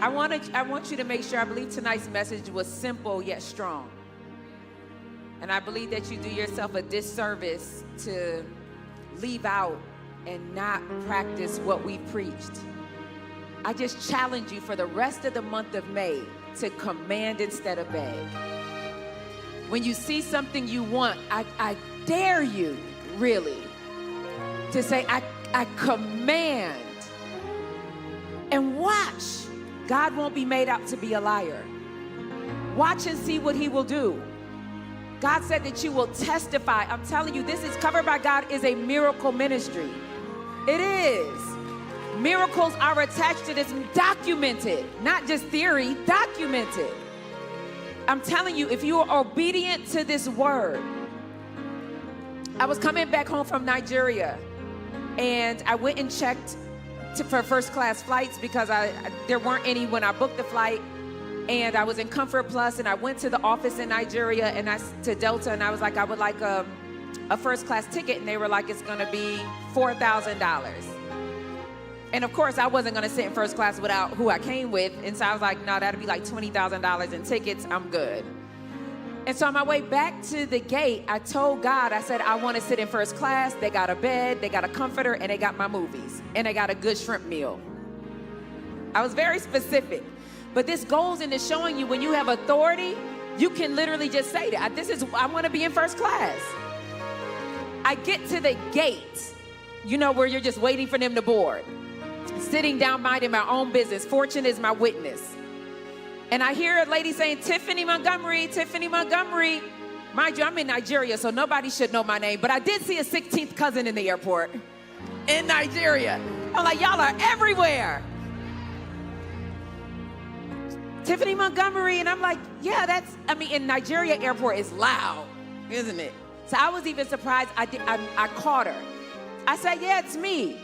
I want you to make sure, I believe tonight's message was simple yet strong. And I believe that you do yourself a disservice to leave out and not practice what we preached. I just challenge you for the rest of the month of May to command instead of beg. When you see something you want, I dare you, really, to say, I command. And watch. God won't be made out to be a liar. Watch and see what he will do. God said that you will testify. I'm telling you, this is Covered by God is a miracle ministry. It is. Miracles are attached to this, documented, not just theory, documented. I'm telling you, if you are obedient to this word. I was coming back home from Nigeria, and I went and checked for first class flights because there weren't any when I booked the flight. And I was in Comfort Plus, and I went to the office in Nigeria and to Delta, and I was like, I would like a first class ticket, and they were like, it's gonna be $4,000. And of course, I wasn't gonna sit in first class without who I came with, and so I was like, no, that'd be like $20,000 in tickets, I'm good. And so on my way back to the gate, I told God, I said, I wanna sit in first class. They got a bed, they got a comforter, and they got my movies, and they got a good shrimp meal. I was very specific. But this goes into showing you when you have authority, you can literally just say that. I want to be in first class. I get to the gate, you know, where you're just waiting for them to board. Sitting down minding my own business. Fortune is my witness. And I hear a lady saying, Tiphani Montgomery, Tiphani Montgomery. Mind you, I'm in Nigeria, so nobody should know my name. But I did see a 16th cousin in the airport in Nigeria. I'm like, y'all are everywhere. Tiphani Montgomery, and I'm like, yeah, in Nigeria airport is loud, isn't it? So I was even surprised, I caught her. I said, yeah, it's me.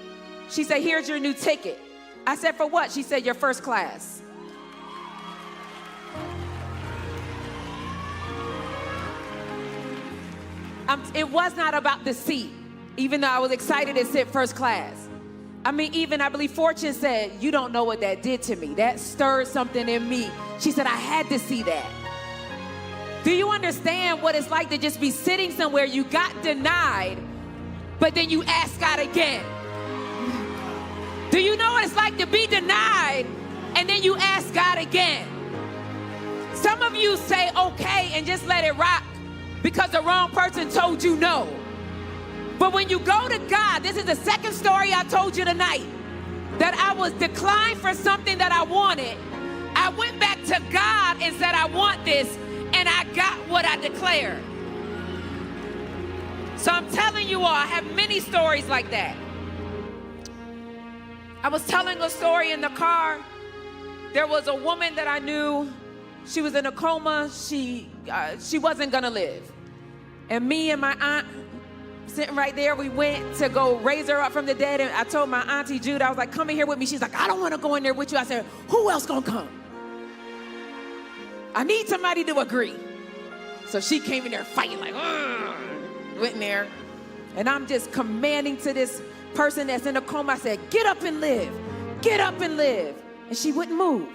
She said, here's your new ticket. I said, for what? She said, your first class. It was not about the seat, even though I was excited to sit first class. I believe Fortune said, you don't know what that did to me. That stirred something in me. She said, I had to see that. Do you understand what it's like to just be sitting somewhere you got denied, but then you ask God again? Do you know what it's like to be denied, and then you ask God again? Some of you say okay and just let it rock because the wrong person told you no. But when you go to God, this is the second story I told you tonight, that I was declined for something that I wanted. I went back to God and said, I want this, and I got what I declared. So I'm telling you all, I have many stories like that. I was telling a story in the car. There was a woman that I knew. She was in a coma. She wasn't gonna live. And me and my aunt, sitting right there, we went to go raise her up from the dead, and I told my auntie Jude, I was like, come in here with me. She's like, I don't want to go in there with you. I said, who else gonna come? I need somebody to agree. So she came in there fighting like, went in there, and I'm just commanding to this person that's in a coma. I said, get up and live, get up and live. And she wouldn't move.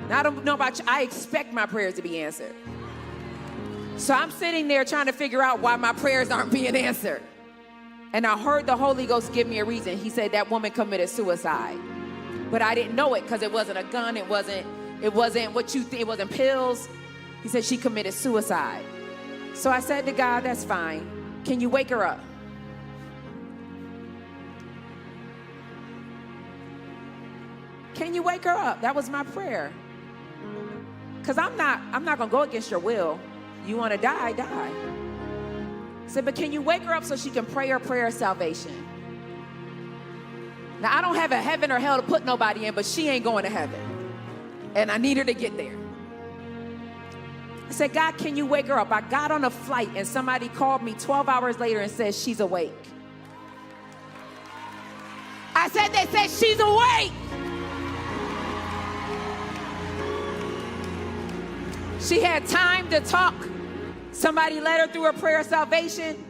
Now, I don't know about you, I expect my prayers to be answered. So I'm sitting there trying to figure out why my prayers aren't being answered. And I heard the Holy Ghost give me a reason. He said that woman committed suicide. But I didn't know it because it wasn't a gun. It wasn't what you think. It wasn't pills. He said she committed suicide. So I said to God, that's fine. Can you wake her up? Can you wake her up? That was my prayer. Because I'm not going to go against your will. You want to die, die. I said, but can you wake her up so she can pray her prayer of salvation? Now, I don't have a heaven or hell to put nobody in, but she ain't going to heaven. And I need her to get there. I said, God, can you wake her up? I got on a flight, and somebody called me 12 hours later and said, she's awake. I said, they said she's awake. She had time to talk. Somebody led her through her prayer of salvation,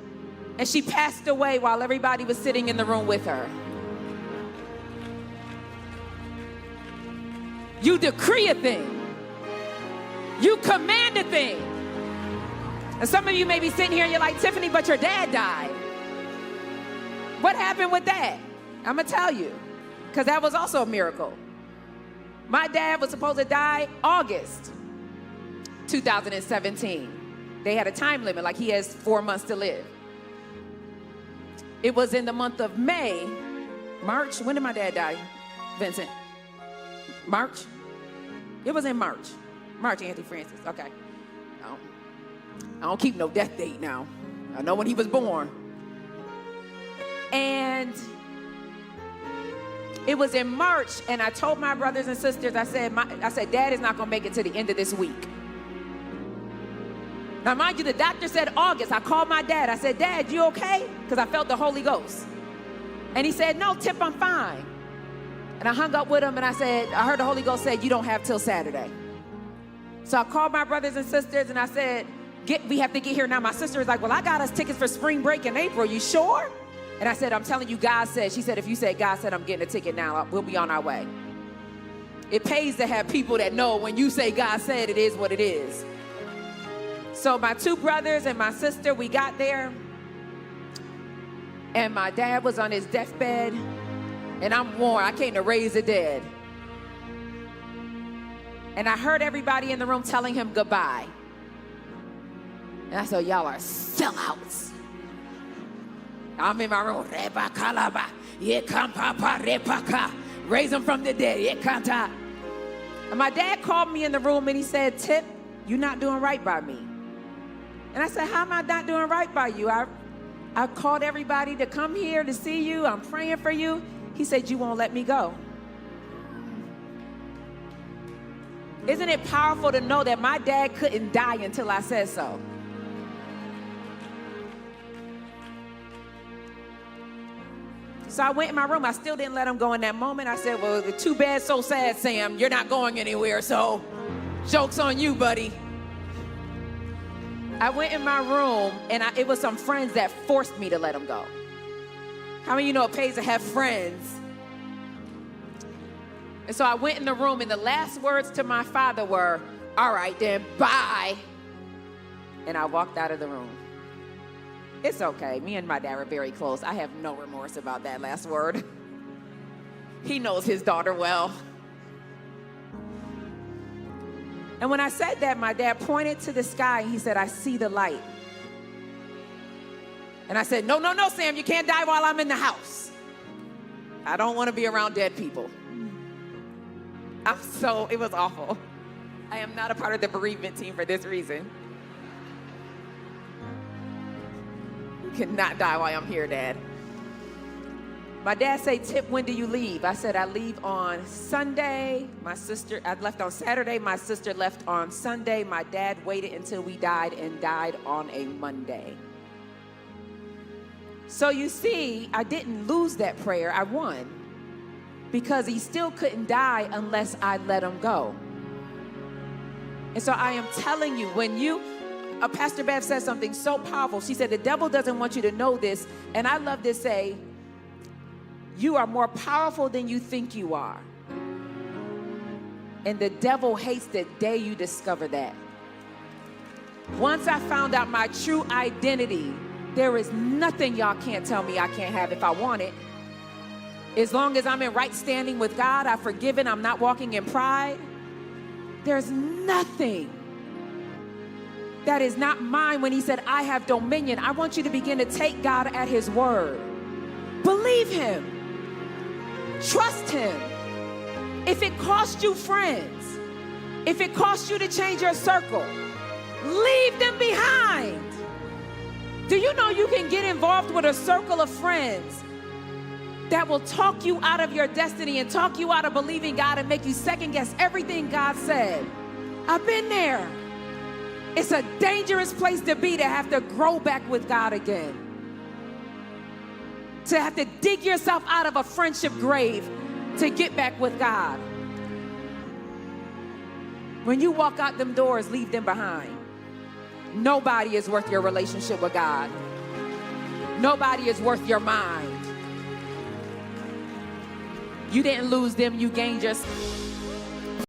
and she passed away while everybody was sitting in the room with her. You decree a thing. You command a thing. And some of you may be sitting here and you're like, Tiffany, but your dad died. What happened with that? I'm going to tell you, because that was also a miracle. My dad was supposed to die August 2017. They had a time limit, like he has 4 months to live. It was in the month of March. When did my dad die, Vincent? March? It was in March. March, Auntie Francis. Okay. I don't keep no death date now. I know when he was born. And it was in March, and I told my brothers and sisters, I said, Dad is not going to make it to the end of this week. Now, mind you, the doctor said August. I called my dad. I said, Dad, you okay? Because I felt the Holy Ghost. And he said, no, Tip, I'm fine. And I hung up with him, and I heard the Holy Ghost say, you don't have till Saturday. So I called my brothers and sisters, and I said, we have to get here now. My sister was like, well, I got us tickets for spring break in April. You sure? And I said, I'm telling you, God said. She said, if you said God said, I'm getting a ticket now, we'll be on our way. It pays to have people that know when you say God said, it is what it is. So my 2 brothers and my sister, we got there. And my dad was on his deathbed. And I'm warned, I came to raise the dead. And I heard everybody in the room telling him goodbye. And I said, y'all are sellouts. I'm in my room. Raise him from the dead. And my dad called me in the room and he said, Tip, you're not doing right by me. And I said, how am I not doing right by you? I called everybody to come here to see you. I'm praying for you. He said, you won't let me go. Isn't it powerful to know that my dad couldn't die until I said so? So I went in my room. I still didn't let him go in that moment. I said, well, too bad, so sad, Sam. You're not going anywhere, so joke's on you, buddy. I went in my room, and it was some friends that forced me to let him go. How many of you know it pays to have friends? And so I went in the room, and the last words to my father were, all right, then, bye. And I walked out of the room. It's okay. Me and my dad were very close. I have no remorse about that last word. He knows his daughter well. And when I said that, my dad pointed to the sky and he said, I see the light. And I said, no, Sam, you can't die while I'm in the house. I don't want to be around dead people. It was awful. I am not a part of the bereavement team for this reason. You cannot die while I'm here, Dad. My dad said, Tip, when do you leave? I said, I leave on Sunday. I left on Saturday. My sister left on Sunday. My dad waited until we died and died on a Monday. So you see, I didn't lose that prayer. I won. Because he still couldn't die unless I let him go. And so I am telling you, Pastor Bev said something so powerful. She said, the devil doesn't want you to know this. And I love to say, you are more powerful than you think you are. And the devil hates the day you discover that. Once I found out my true identity, there is nothing y'all can't tell me I can't have if I want it. As long as I'm in right standing with God, I've forgiven, I'm not walking in pride. There's nothing that is not mine. When he said, I have dominion, I want you to begin to take God at his word. Believe him. Trust him. If it costs you friends, if it costs you to change your circle, leave them behind. Do you know you can get involved with a circle of friends that will talk you out of your destiny and talk you out of believing God and make you second guess everything God said? I've been there. It's a dangerous place to be, to have to grow back with God again. To have to dig yourself out of a friendship grave to get back with God. When you walk out them doors, leave them behind. Nobody is worth your relationship with God. Nobody is worth your mind. You didn't lose them, you gained yourself.